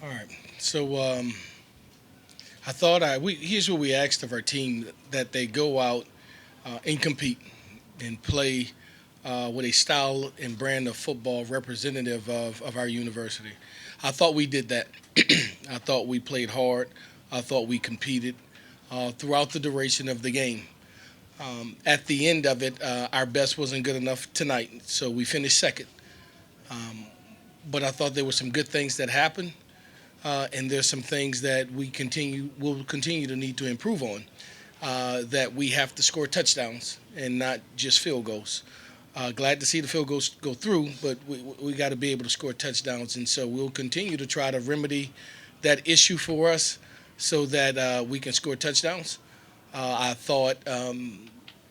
All right. So I thought here's what we asked of our team that they go out and compete and play with a style and brand of football representative of our university. I thought we did that. I thought we played hard. I thought we competed throughout the duration of the game. At the end of it, our best wasn't good enough tonight, so we finished second. Um, but I thought there were some good things that happened, and there's some things that will continue to need to improve on. That we have to score touchdowns and not just field goals. Glad to see the field goals go through, but we got to be able to score touchdowns, and so we'll continue to try to remedy that issue for us so that we can score touchdowns. I thought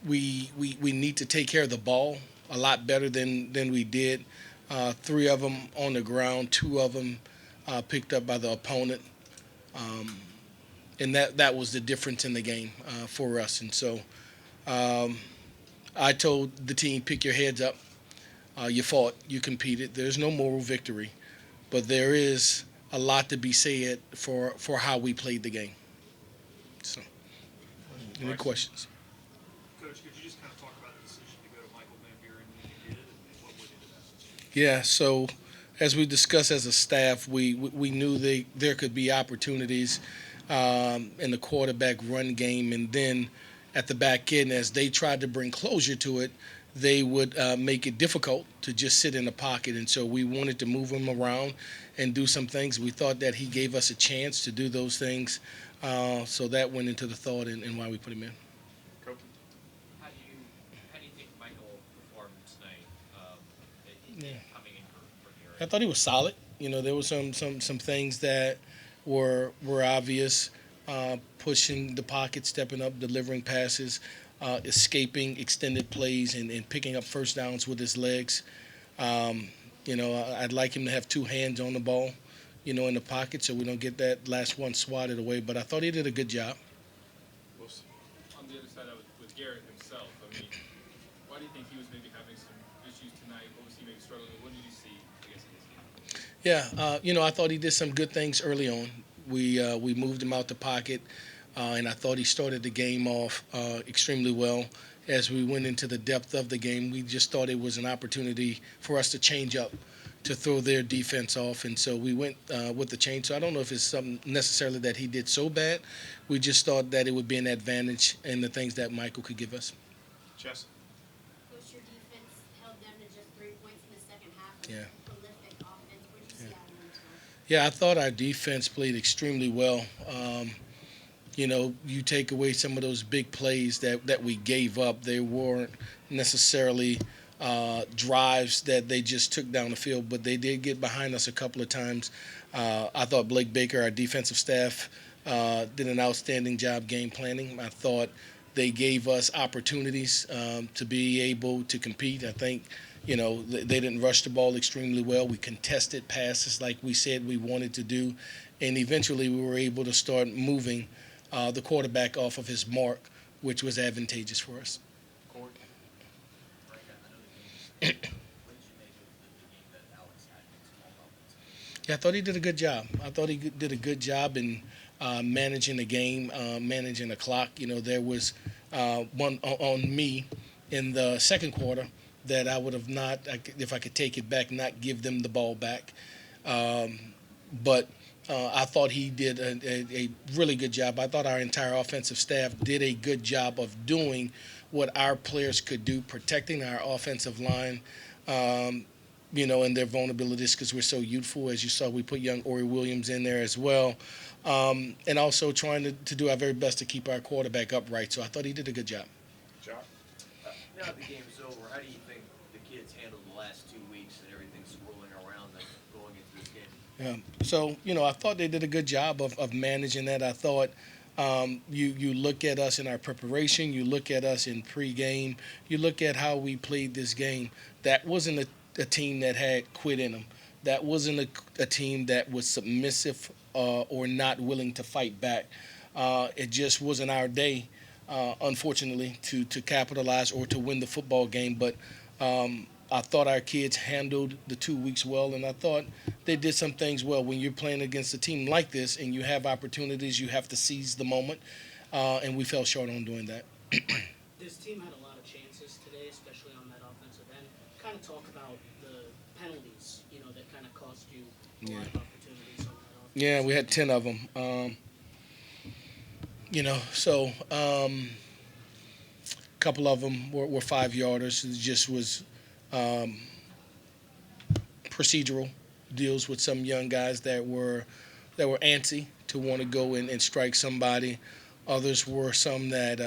we need to take care of the ball a lot better than we did. Three of them on the ground, two of them picked up by the opponent. Um, and that was the difference in the game for us. And so um, I told the team, pick your heads up. You fought, you competed. There's no moral victory, but there is a lot to be said for how we played the game. So, any questions? Coach, could you just kind of talk about the decision to go to Michael Van Buren when you did and what went into that? Yeah. So, as we discussed as a staff, we knew there could be opportunities in the quarterback run game, and then at the back end, as they tried to bring closure to it, they would make it difficult to just sit in the pocket. And so we wanted to move him around and do some things. We thought that he gave us a chance to do those things. So that went into the thought and why we put him in. Coach? How do you think Michael performed tonight? Yeah. Coming in for here. I thought he was solid. You know, there were some things that were obvious. Pushing the pocket, stepping up, delivering passes, escaping extended plays, and picking up first downs with his legs. Um, I'd like him to have two hands on the ball, in the pocket, so we don't get that last one swatted away. But I thought he did a good job. On the other side of it, with Garrett himself, I mean, why do you think he was maybe having some issues tonight? What was he maybe struggling with? What did you see, I guess, in this game? Yeah, I thought he did some good things early on. We moved him out the pocket, and I thought he started the game off extremely well. As we went into the depth of the game, we just thought it was an opportunity for us to change up, to throw their defense off, and so we went with the change. So I don't know if it's something necessarily that he did so bad. We just thought that it would be an advantage in the things that Michael could give us. Chess? Coach, your defense held them to just 3 points in the second half. Yeah. Prolific offense. What did you see out of them tonight? Yeah, I thought our defense played extremely well. You take away some of those big plays that we gave up. They weren't necessarily drives that they just took down the field, but they did get behind us a couple of times. I thought Blake Baker, our defensive staff, did an outstanding job game planning. I thought they gave us opportunities to be able to compete. I think, they didn't rush the ball extremely well. We contested passes like we said we wanted to do, and eventually we were able to start moving the quarterback off of his mark, which was advantageous for us. Court? Frank, I know the game. What did you make of the game that Alex had in small offense? Yeah, I thought he did a good job. I thought he did a good job in managing the game, managing the clock. There was one on me in the second quarter that I would have not, if I could take it back, not give them the ball back. But I thought he did a really good job. I thought our entire offensive staff did a good job of doing what our players could do, protecting our offensive line, and their vulnerabilities because we're so youthful. As you saw, we put young Ori Williams in there as well. And also trying to do our very best to keep our quarterback upright. So I thought he did a good job. Josh? Now that the game's over, how do you think the kids handled the last 2 weeks and everything swirling around them going into this game? So, I thought they did a good job of managing that. I thought you look at us in our preparation, you look at us in pregame, you look at how we played this game. That wasn't a team that had quit in them. That wasn't a team that was submissive or not willing to fight back. It just wasn't our day, unfortunately, to capitalize or to win the football game. But I thought our kids handled the 2 weeks well, and I thought they did some things well. When you're playing against a team like this and you have opportunities, you have to seize the moment, and we fell short on doing that. This team had a lot of chances today, especially on that offensive end. Kind of talk about the penalties, that kind of cost you a lot of opportunities on that offense. Yeah, we had 10 of them. A couple of them were 5-yarders. It just was procedural deals with some young guys that were antsy to want to go and strike somebody. Others were some that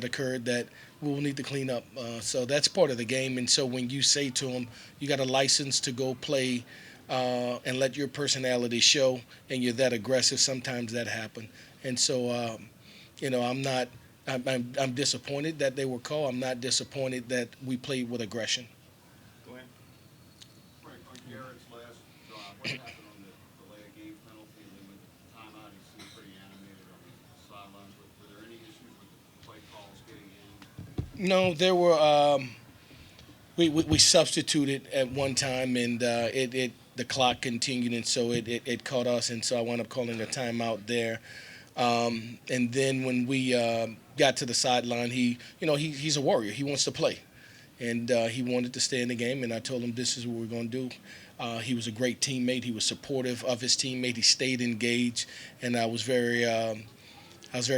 occurred that we'll need to clean up. So that's part of the game. And so when you say to them, you got a license to go play and let your personality show, and you're that aggressive, sometimes that happens. And so, I'm disappointed that they were called. I'm not disappointed that we played with aggression. Glenn? Frank, on Garrett's last drive, what happened on the delay of game penalty, and then with the timeout, he seemed pretty animated on the sidelines. Were there any issues with the play calls getting in? No, there were. We substituted at one time, and the clock continued, and so it caught us, and so I wound up calling a timeout there. And then when we got to the sideline, he's a warrior. He wants to play, and he wanted to stay in the game. And I told him this is what we're going to do. He was a great teammate. He was supportive of his teammate. He stayed engaged, and I was very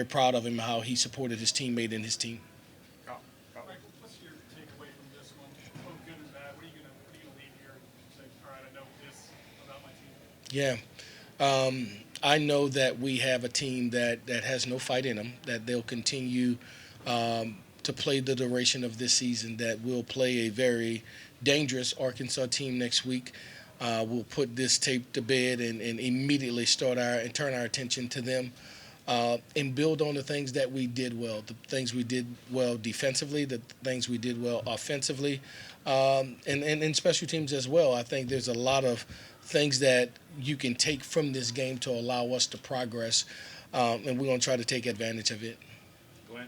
proud of him how he supported his teammate and his team. Michael, what's your takeaway from this one, both good and bad? What are you gonna leave here and say, all right, I know this about my team? Yeah. I know that we have a team that has no fight in them, that they'll continue to play the duration of this season, that we'll play a very dangerous Arkansas team next week. We'll put this tape to bed and immediately turn our attention to them and build on the things that we did well, the things we did well defensively, the things we did well offensively, and special teams as well. I think there's a lot of things that you can take from this game to allow us to progress, and we're going to try to take advantage of it. Glenn?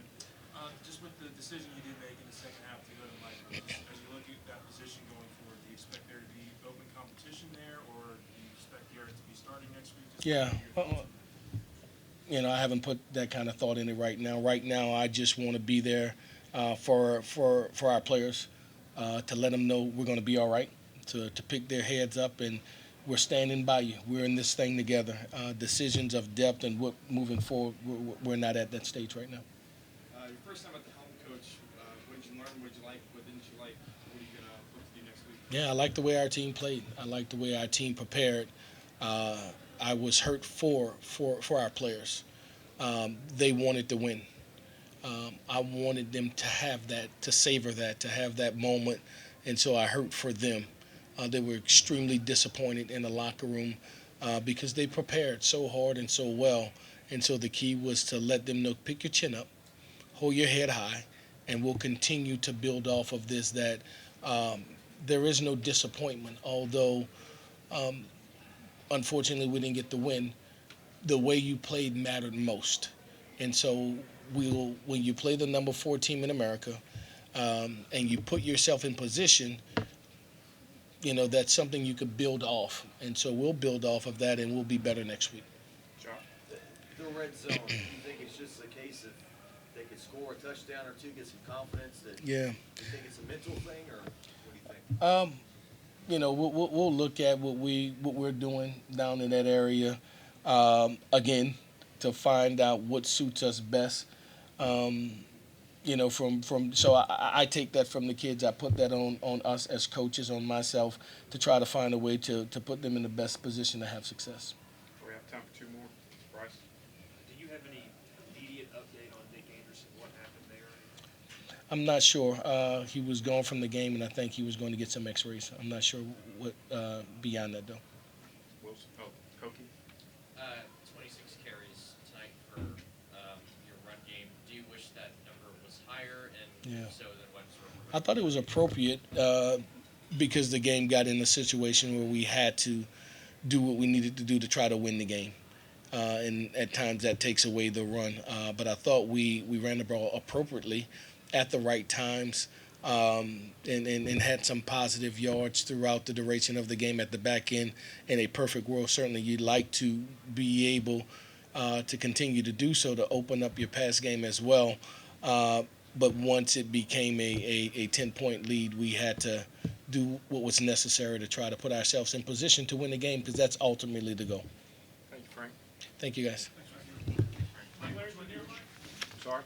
Just with the decision you did make in the second half to go to Michael, as you look at that position going forward, do you expect there to be open competition there, or do you expect Garrett to be starting next week? Just Yeah. your thoughts on that. I haven't put that kind of thought in it right now. Right now, I just want to be there for our players, to let them know we're going to be all right, to pick their heads up, and we're standing by you. We're in this thing together. Decisions of depth and what moving forward, we're not at that stage right now. Your first time at the helm, coach. What did you learn? What did you like? What didn't you like? What are you gonna look to do next week? Yeah, I like the way our team played. I like the way our team prepared. I was hurt for our players. They wanted to win. I wanted them to have that, to savor that, to have that moment, and so I hurt for them. They were extremely disappointed in the locker room because they prepared so hard and so well. And so the key was to let them know, pick your chin up, hold your head high, and we'll continue to build off of this, that there is no disappointment. Although, unfortunately, we didn't get the win, the way you played mattered most. And so when you play the number 4 team in America and you put yourself in position, that's something you could build off. And so we'll build off of that, and we'll be better next week. The red zone, do you think it's just a case of they could score a touchdown or two, get some confidence? Yeah. Do you think it's a mental thing, or what do you think? We'll look at what we're doing down in that area again to find out what suits us best. So I take that from the kids. I put that on us as coaches, on myself, to try to find a way to put them in the best position to have success. We have time for 2 more. Bryce? Do you have any immediate update on Nick Anderson? What happened there? I'm not sure. He was gone from the game, and I think he was going to get some x-rays. I'm not sure what beyond that, though. Wilson? Oh, Koki? 26 carries tonight for your run game. Do you wish that number was higher? And Yeah. so then what's I thought it was appropriate because the game got in a situation where we had to do what we needed to do to try to win the game. And at times that takes away the run. But I thought we ran the ball appropriately at the right times. and had some positive yards throughout the duration of the game at the back end. In a perfect world, certainly you'd like to be able to continue to do so to open up your pass game as well. But once it became a 10-point lead, we had to do what was necessary to try to put ourselves in position to win the game, because that's ultimately the goal. Thank you, Frank. Thank you, guys. Sorry?